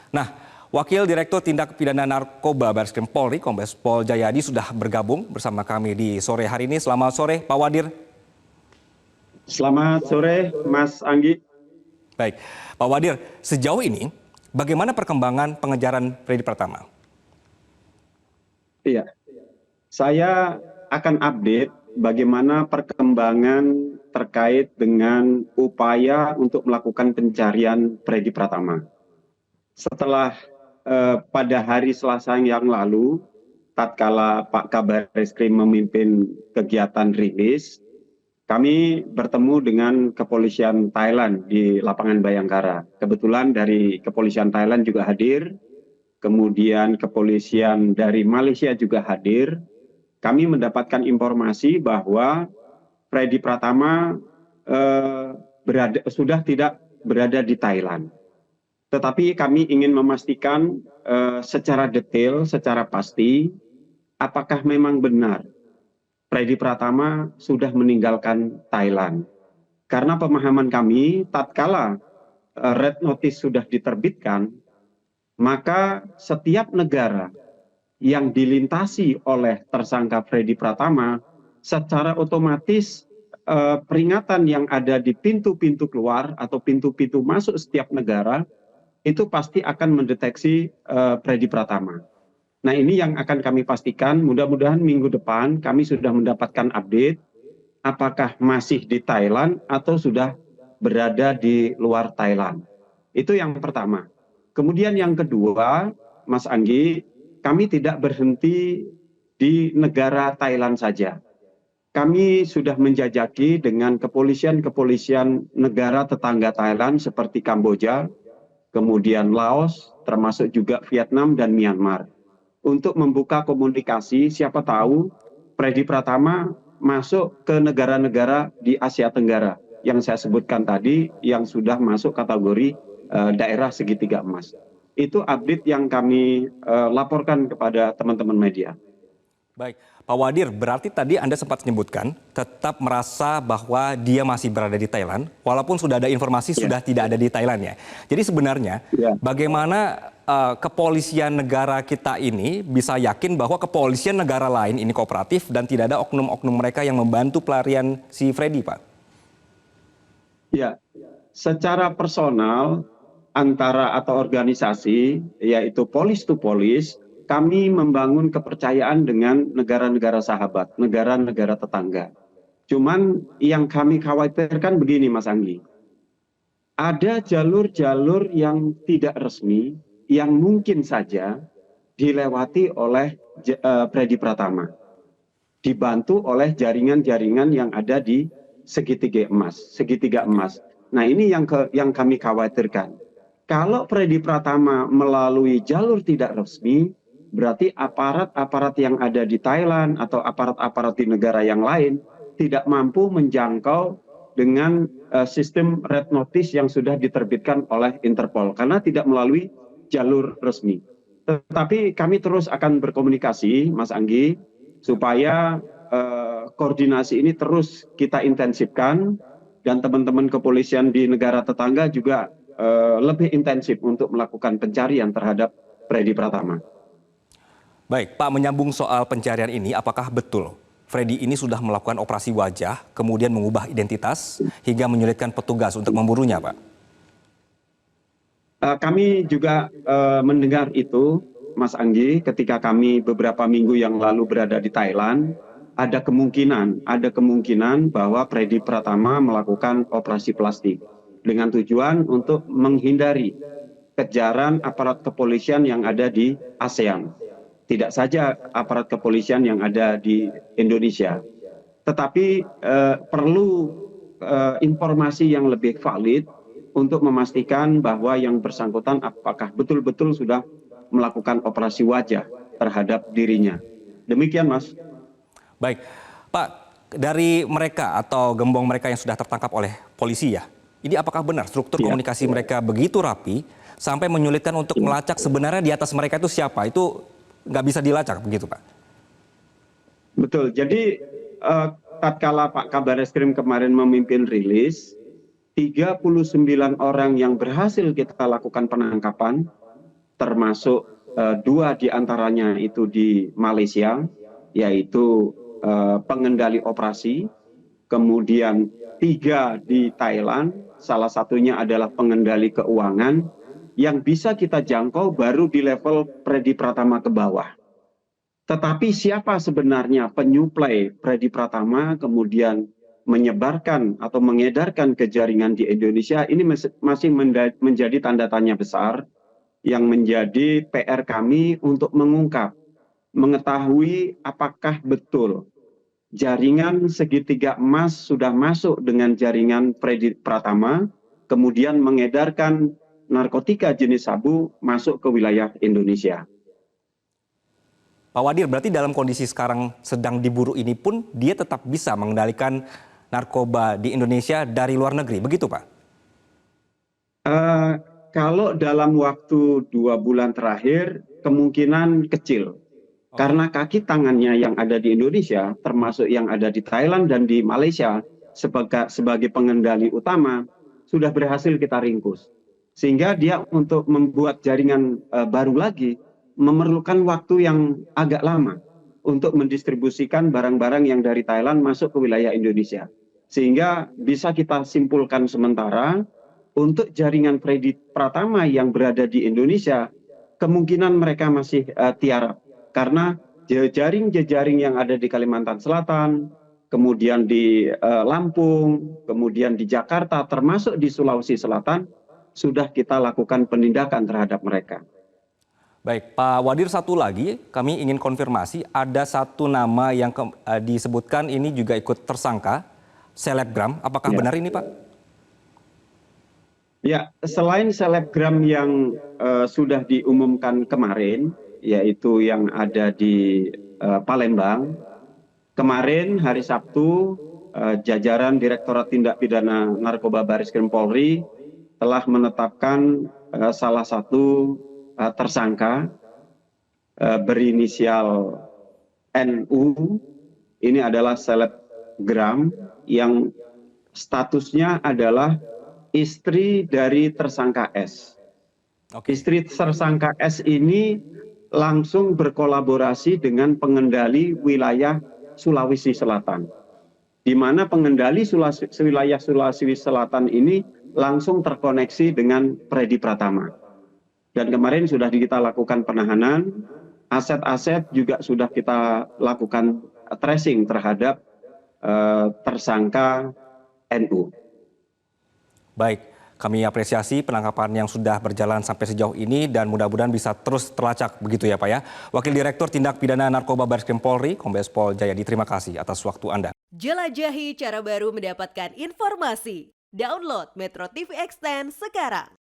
Nah, Wakil Direktur Tindak Pidana Narkoba Barreskrim Polri, Kombes Pol Jayadi sudah bergabung bersama kami di sore hari ini. Selamat sore, Pak Wadir. Selamat sore, Mas Anggi. Baik, Pak Wadir, sejauh ini bagaimana perkembangan pengejaran Freddy Pratama? Iya, saya akan update bagaimana perkembangan terkait dengan upaya untuk melakukan pencarian Freddy Pratama. Setelah pada hari Selasa yang lalu, tatkala Pak Kabar Eskrim memimpin kegiatan rilis, kami bertemu dengan kepolisian Thailand di lapangan Bayangkara. Kebetulan dari kepolisian Thailand juga hadir, kemudian kepolisian dari Malaysia juga hadir. Kami mendapatkan informasi bahwa Freddy Pratama sudah tidak berada di Thailand. Tetapi kami ingin memastikan secara detail, secara pasti, apakah memang benar Freddy Pratama sudah meninggalkan Thailand. Karena pemahaman kami, tatkala red notice sudah diterbitkan, maka setiap negara yang dilintasi oleh tersangka Freddy Pratama, secara otomatis peringatan yang ada di pintu-pintu keluar atau pintu-pintu masuk setiap negara, itu pasti akan mendeteksi Freddy Pratama. Nah, ini yang akan kami pastikan, mudah-mudahan minggu depan kami sudah mendapatkan update apakah masih di Thailand atau sudah berada di luar Thailand. Itu yang pertama. Kemudian yang kedua, Mas Anggi, kami tidak berhenti di negara Thailand saja. Kami sudah menjajaki dengan kepolisian negara tetangga Thailand seperti Kamboja, kemudian Laos, termasuk juga Vietnam dan Myanmar. Untuk membuka komunikasi, siapa tahu Freddy Pratama masuk ke negara-negara di Asia Tenggara yang saya sebutkan tadi, yang sudah masuk kategori daerah segitiga emas. Itu update yang kami laporkan kepada teman-teman media. Baik, Pak Wadir, berarti tadi Anda sempat menyebutkan tetap merasa bahwa dia masih berada di Thailand, walaupun sudah ada informasi sudah tidak ada di Thailand ya. Jadi sebenarnya bagaimana kepolisian negara kita ini bisa yakin bahwa kepolisian negara lain ini kooperatif dan tidak ada oknum-oknum mereka yang membantu pelarian si Freddy, Pak? Ya, secara personal antara atau organisasi, yaitu polis to polis, kami membangun kepercayaan dengan negara-negara sahabat, negara-negara tetangga. Cuman yang kami khawatirkan begini, Mas Anggi. Ada jalur-jalur yang tidak resmi, yang mungkin saja dilewati oleh Freddy Pratama. Dibantu oleh jaringan-jaringan yang ada di segitiga emas. Nah, ini yang kami khawatirkan. Kalau Freddy Pratama melalui jalur tidak resmi, berarti aparat-aparat yang ada di Thailand atau aparat-aparat di negara yang lain tidak mampu menjangkau dengan sistem red notice yang sudah diterbitkan oleh Interpol karena tidak melalui jalur resmi. Tetapi kami terus akan berkomunikasi, Mas Anggi, supaya koordinasi ini terus kita intensifkan dan teman-teman kepolisian di negara tetangga juga lebih intensif untuk melakukan pencarian terhadap Freddy Pratama. Baik, Pak, menyambung soal pencarian ini, apakah betul Freddy ini sudah melakukan operasi wajah, kemudian mengubah identitas, hingga menyulitkan petugas untuk memburunya, Pak? Kami juga mendengar itu, Mas Anggi, ketika kami beberapa minggu yang lalu berada di Thailand, ada kemungkinan bahwa Freddy Pratama melakukan operasi plastik dengan tujuan untuk menghindari kejaran aparat kepolisian yang ada di ASEAN. Tidak saja aparat kepolisian yang ada di Indonesia, tetapi perlu informasi yang lebih valid untuk memastikan bahwa yang bersangkutan apakah betul-betul sudah melakukan operasi wajah terhadap dirinya. Demikian, Mas. Baik, Pak, dari mereka atau gembong mereka yang sudah tertangkap oleh polisi ya, ini apakah benar struktur komunikasi mereka begitu rapi sampai menyulitkan untuk melacak sebenarnya di atas mereka itu siapa? Itu nggak bisa dilacak begitu, Pak? Betul. Jadi tatkala Pak Kabar Eskrim kemarin memimpin rilis, 39 orang yang berhasil kita lakukan penangkapan, termasuk 2 diantaranya itu di Malaysia, yaitu pengendali operasi, kemudian 3 di Thailand, salah satunya adalah pengendali keuangan, yang bisa kita jangkau baru di level Predi Pratama ke bawah. Tetapi siapa sebenarnya penyuplai Predi Pratama kemudian menyebarkan atau mengedarkan ke jaringan di Indonesia, ini masih menjadi tanda tanya besar yang menjadi PR kami untuk mengungkap, mengetahui apakah betul jaringan segitiga emas sudah masuk dengan jaringan Predi Pratama, kemudian mengedarkan narkotika jenis sabu masuk ke wilayah Indonesia. Pak Wadir, berarti dalam kondisi sekarang sedang diburu ini pun dia tetap bisa mengendalikan narkoba di Indonesia dari luar negeri, begitu Pak? Kalau dalam waktu 2 bulan terakhir, kemungkinan kecil. Karena kaki tangannya yang ada di Indonesia, termasuk yang ada di Thailand dan di Malaysia, sebagai pengendali utama, sudah berhasil kita ringkus. Sehingga dia untuk membuat jaringan baru lagi, memerlukan waktu yang agak lama untuk mendistribusikan barang-barang yang dari Thailand masuk ke wilayah Indonesia. Sehingga bisa kita simpulkan sementara, untuk jaringan Predi Pratama yang berada di Indonesia, kemungkinan mereka masih tiarap. Karena jejaring-jejaring yang ada di Kalimantan Selatan, kemudian di Lampung, kemudian di Jakarta, termasuk di Sulawesi Selatan, sudah kita lakukan penindakan terhadap mereka. Baik, Pak Wadir, satu lagi kami ingin konfirmasi, ada satu nama yang disebutkan ini juga ikut tersangka, selebgram, apakah benar ini Pak? Ya, selain selebgram yang sudah diumumkan kemarin, yaitu yang ada di Palembang, kemarin hari Sabtu jajaran Direktorat Tindak Pidana Narkoba Bareskrim Polri telah menetapkan salah satu tersangka berinisial NU. Ini adalah selebgram yang statusnya adalah istri dari tersangka S. Istri tersangka S ini langsung berkolaborasi dengan pengendali wilayah Sulawesi Selatan, di mana pengendali wilayah Sulawesi Selatan ini langsung terkoneksi dengan Predi Pratama. Dan kemarin sudah kita lakukan penahanan, aset-aset juga sudah kita lakukan tracing terhadap tersangka NU. Baik, kami apresiasi penangkapan yang sudah berjalan sampai sejauh ini dan mudah-mudahan bisa terus terlacak begitu ya Pak ya. Wakil Direktur Tindak Pidana Narkoba Bareskrim Polri, Kombes Pol Jayadi, terima kasih atas waktu Anda. Jelajahi cara baru mendapatkan informasi. Download Metro TV Extend sekarang.